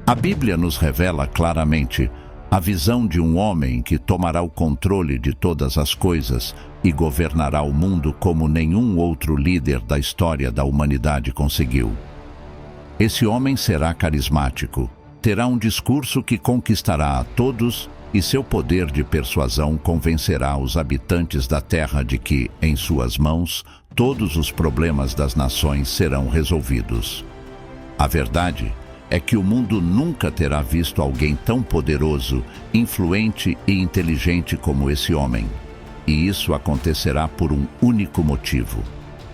A Bíblia nos revela claramente a visão de um homem que tomará o controle de todas as coisas e governará o mundo como nenhum outro líder da história da humanidade conseguiu. Esse homem será carismático, terá um discurso que conquistará a todos e seu poder de persuasão convencerá os habitantes da terra de que, em suas mãos, todos os problemas das nações serão resolvidos. A verdade é que o mundo nunca terá visto alguém tão poderoso, influente e inteligente como esse homem. E isso acontecerá por um único motivo.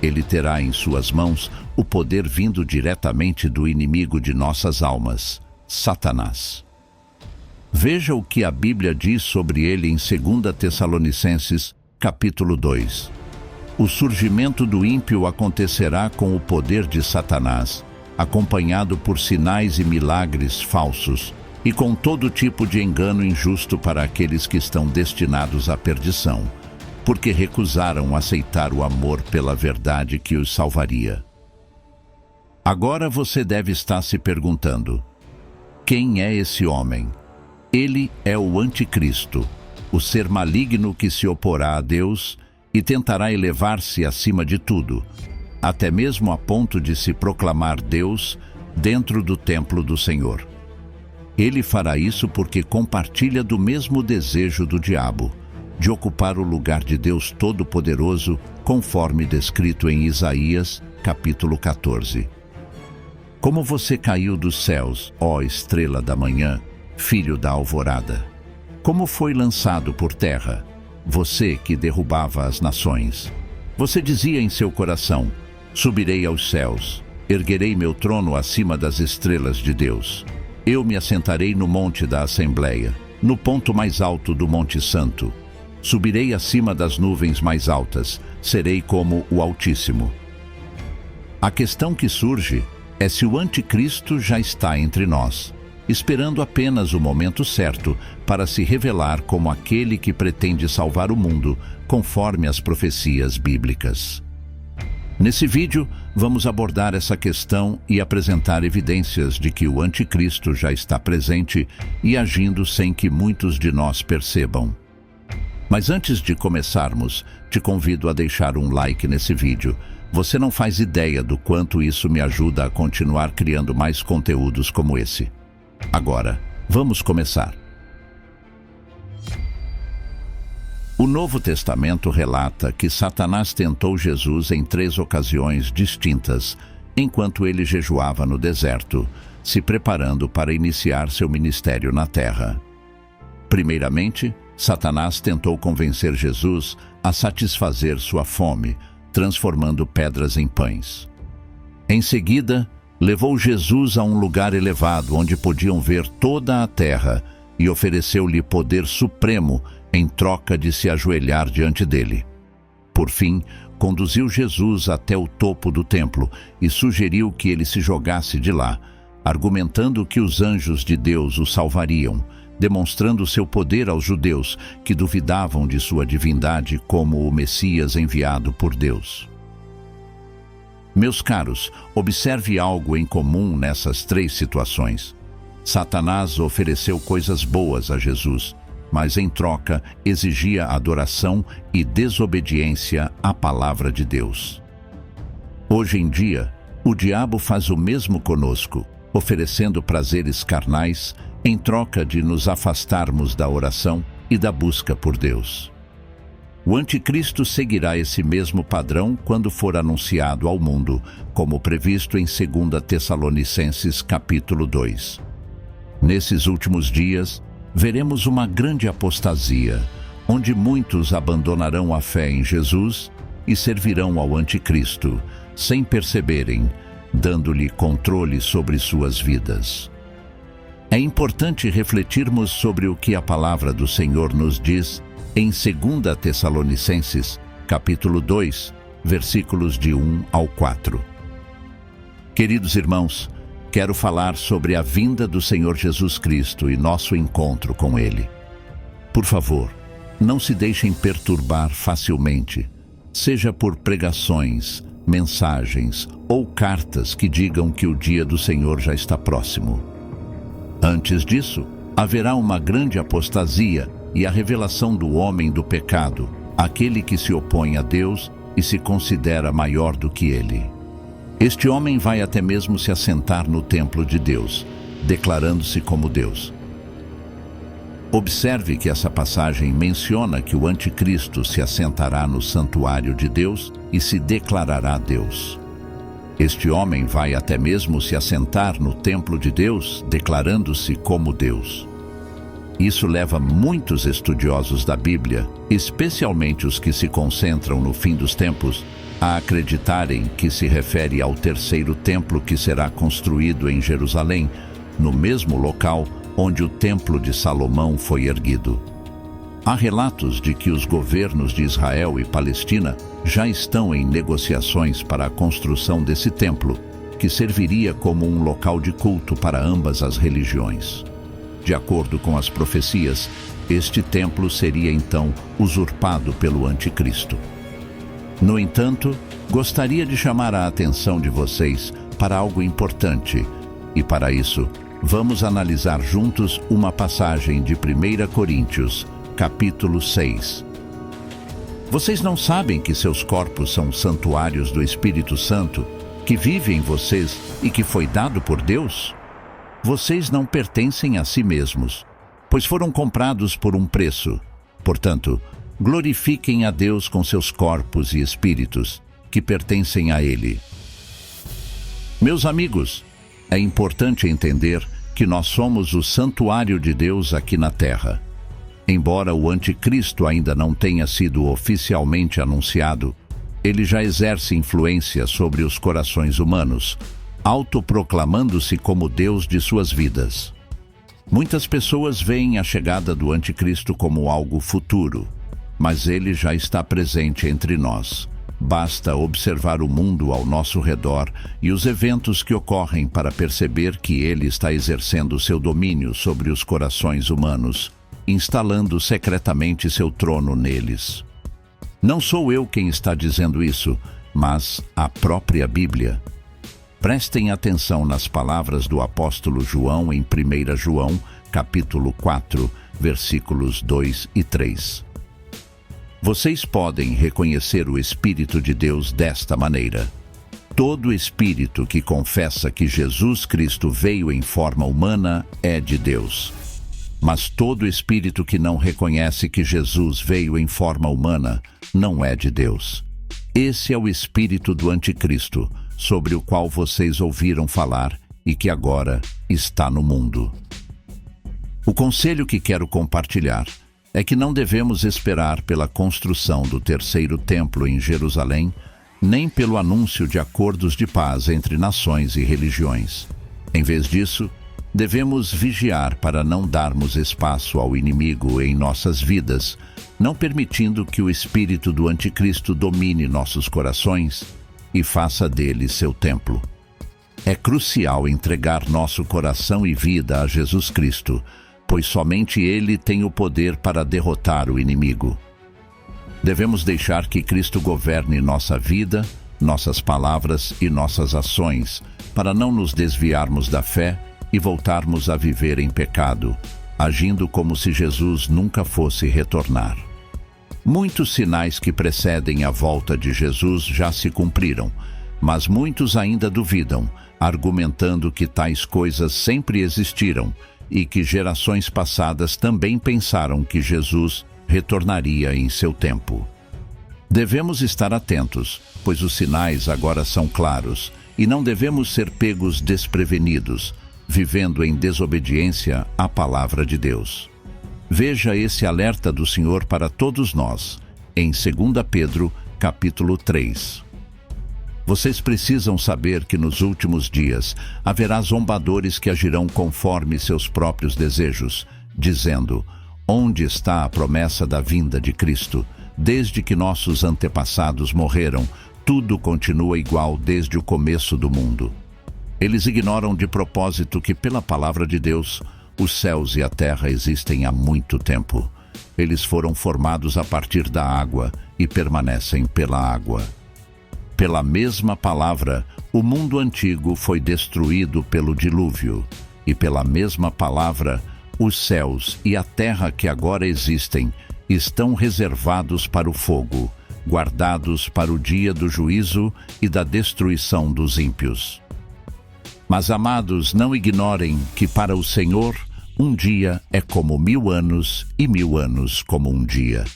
Ele terá em suas mãos o poder vindo diretamente do inimigo de nossas almas, Satanás. Veja o que a Bíblia diz sobre ele em 2 Tessalonicenses, capítulo 2. O surgimento do ímpio acontecerá com o poder de Satanás, acompanhado por sinais e milagres falsos, e com todo tipo de engano injusto para aqueles que estão destinados à perdição, porque recusaram aceitar o amor pela verdade que os salvaria. Agora você deve estar se perguntando: quem é esse homem? Ele é o Anticristo, o ser maligno que se oporá a Deus e tentará elevar-se acima de tudo, até mesmo a ponto de se proclamar Deus dentro do templo do Senhor. Ele fará isso porque compartilha do mesmo desejo do diabo, de ocupar o lugar de Deus Todo-Poderoso, conforme descrito em Isaías, capítulo 14. Como você caiu dos céus, ó estrela da manhã, filho da alvorada? Como foi lançado por terra, você que derrubava as nações? Você dizia em seu coração: subirei aos céus, erguerei meu trono acima das estrelas de Deus. Eu me assentarei no monte da Assembleia, no ponto mais alto do Monte Santo. Subirei acima das nuvens mais altas, serei como o Altíssimo. A questão que surge é se o Anticristo já está entre nós, esperando apenas o momento certo para se revelar como aquele que pretende salvar o mundo, conforme as profecias bíblicas. Nesse vídeo, vamos abordar essa questão e apresentar evidências de que o Anticristo já está presente e agindo sem que muitos de nós percebam. Mas antes de começarmos, te convido a deixar um like nesse vídeo. Você não faz ideia do quanto isso me ajuda a continuar criando mais conteúdos como esse. Agora, vamos começar. O Novo Testamento relata que Satanás tentou Jesus em 3 ocasiões distintas, enquanto ele jejuava no deserto, se preparando para iniciar seu ministério na terra. Primeiramente, Satanás tentou convencer Jesus a satisfazer sua fome, transformando pedras em pães. Em seguida, levou Jesus a um lugar elevado onde podiam ver toda a terra e ofereceu-lhe poder supremo em troca de se ajoelhar diante dele. Por fim, conduziu Jesus até o topo do templo e sugeriu que ele se jogasse de lá, argumentando que os anjos de Deus o salvariam, demonstrando seu poder aos judeus que duvidavam de sua divindade como o Messias enviado por Deus. Meus caros, observe algo em comum nessas 3 situações. Satanás ofereceu coisas boas a Jesus, mas em troca exigia adoração e desobediência à palavra de Deus. Hoje em dia, o diabo faz o mesmo conosco, oferecendo prazeres carnais em troca de nos afastarmos da oração e da busca por Deus. O Anticristo seguirá esse mesmo padrão quando for anunciado ao mundo, como previsto em 2 Tessalonicenses capítulo 2. Nesses últimos dias, veremos uma grande apostasia, onde muitos abandonarão a fé em Jesus e servirão ao Anticristo, sem perceberem, dando-lhe controle sobre suas vidas. É importante refletirmos sobre o que a palavra do Senhor nos diz em 2 Tessalonicenses, capítulo 2, versículos de 1 ao 4. Queridos irmãos, quero falar sobre a vinda do Senhor Jesus Cristo e nosso encontro com Ele. Por favor, não se deixem perturbar facilmente, seja por pregações, mensagens ou cartas que digam que o dia do Senhor já está próximo. Antes disso, haverá uma grande apostasia e a revelação do homem do pecado, aquele que se opõe a Deus e se considera maior do que ele. Este homem vai até mesmo se assentar no templo de Deus, declarando-se como Deus. Observe que essa passagem menciona que o anticristo se assentará no santuário de Deus e se declarará Deus. Este homem vai até mesmo se assentar no templo de Deus, declarando-se como Deus. Isso leva muitos estudiosos da Bíblia, especialmente os que se concentram no fim dos tempos, a acreditarem que se refere ao terceiro templo que será construído em Jerusalém, no mesmo local onde o Templo de Salomão foi erguido. Há relatos de que os governos de Israel e Palestina já estão em negociações para a construção desse templo, que serviria como um local de culto para ambas as religiões. De acordo com as profecias, este templo seria então usurpado pelo anticristo. No entanto, gostaria de chamar a atenção de vocês para algo importante, e para isso, vamos analisar juntos uma passagem de 1 Coríntios, capítulo 6. Vocês não sabem que seus corpos são santuários do Espírito Santo, que vive em vocês e que foi dado por Deus? Vocês não pertencem a si mesmos, pois foram comprados por um preço. Portanto, glorifiquem a Deus com seus corpos e espíritos, que pertencem a Ele. Meus amigos, é importante entender que nós somos o santuário de Deus aqui na Terra. Embora o anticristo ainda não tenha sido oficialmente anunciado, ele já exerce influência sobre os corações humanos, autoproclamando-se como Deus de suas vidas. Muitas pessoas veem a chegada do anticristo como algo futuro, mas ele já está presente entre nós. Basta observar o mundo ao nosso redor e os eventos que ocorrem para perceber que ele está exercendo seu domínio sobre os corações humanos, instalando secretamente seu trono neles. Não sou eu quem está dizendo isso, mas a própria Bíblia. Prestem atenção nas palavras do apóstolo João em 1 João, capítulo 4, versículos 2 e 3. Vocês podem reconhecer o Espírito de Deus desta maneira. Todo espírito que confessa que Jesus Cristo veio em forma humana é de Deus. Mas todo espírito que não reconhece que Jesus veio em forma humana não é de Deus. Esse é o espírito do anticristo, sobre o qual vocês ouviram falar e que agora está no mundo. O conselho que quero compartilhar é que não devemos esperar pela construção do terceiro templo em Jerusalém, nem pelo anúncio de acordos de paz entre nações e religiões. Em vez disso, devemos vigiar para não darmos espaço ao inimigo em nossas vidas, não permitindo que o espírito do anticristo domine nossos corações e faça dele seu templo. É crucial entregar nosso coração e vida a Jesus Cristo, pois somente Ele tem o poder para derrotar o inimigo. Devemos deixar que Cristo governe nossa vida, nossas palavras e nossas ações, para não nos desviarmos da fé e voltarmos a viver em pecado, agindo como se Jesus nunca fosse retornar. Muitos sinais que precedem a volta de Jesus já se cumpriram, mas muitos ainda duvidam, argumentando que tais coisas sempre existiram, e que gerações passadas também pensaram que Jesus retornaria em seu tempo. Devemos estar atentos, pois os sinais agora são claros, e não devemos ser pegos desprevenidos, vivendo em desobediência à palavra de Deus. Veja esse alerta do Senhor para todos nós, em 2 Pedro, capítulo 3. Vocês precisam saber que nos últimos dias haverá zombadores que agirão conforme seus próprios desejos, dizendo: onde está a promessa da vinda de Cristo? Desde que nossos antepassados morreram, tudo continua igual desde o começo do mundo. Eles ignoram de propósito que, pela palavra de Deus, os céus e a terra existem há muito tempo. Eles foram formados a partir da água e permanecem pela água. Pela mesma palavra, o mundo antigo foi destruído pelo dilúvio, e pela mesma palavra, os céus e a terra que agora existem estão reservados para o fogo, guardados para o dia do juízo e da destruição dos ímpios. Mas, amados, não ignorem que para o Senhor um dia é como 1000 anos e 1000 anos como um dia.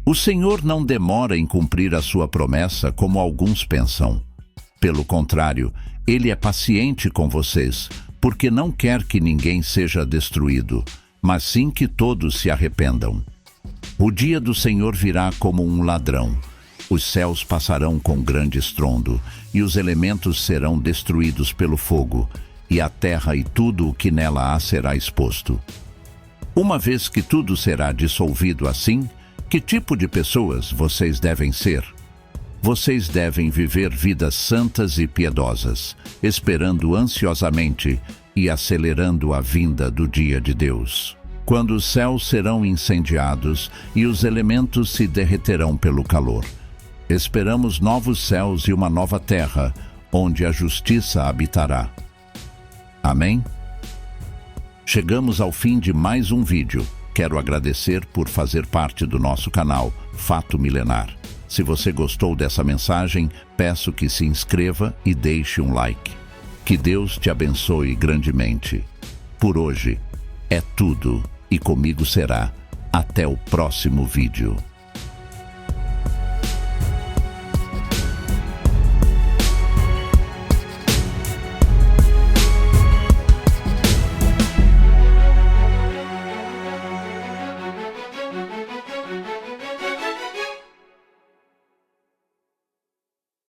O Senhor não demora em cumprir a sua promessa como alguns pensam. Pelo contrário, Ele é paciente com vocês, porque não quer que ninguém seja destruído, mas sim que todos se arrependam. O dia do Senhor virá como um ladrão. Os céus passarão com grande estrondo, e os elementos serão destruídos pelo fogo, e a terra e tudo o que nela há será exposto. Uma vez que tudo será dissolvido assim, que tipo de pessoas vocês devem ser? Vocês devem viver vidas santas e piedosas, esperando ansiosamente e acelerando a vinda do dia de Deus, quando os céus serão incendiados e os elementos se derreterão pelo calor. Esperamos novos céus e uma nova terra, onde a justiça habitará. Amém? Chegamos ao fim de mais um vídeo. Quero agradecer por fazer parte do nosso canal Fato Milenar. Se você gostou dessa mensagem, peço que se inscreva e deixe um like. Que Deus te abençoe grandemente. Por hoje é tudo e comigo será. Até o próximo vídeo.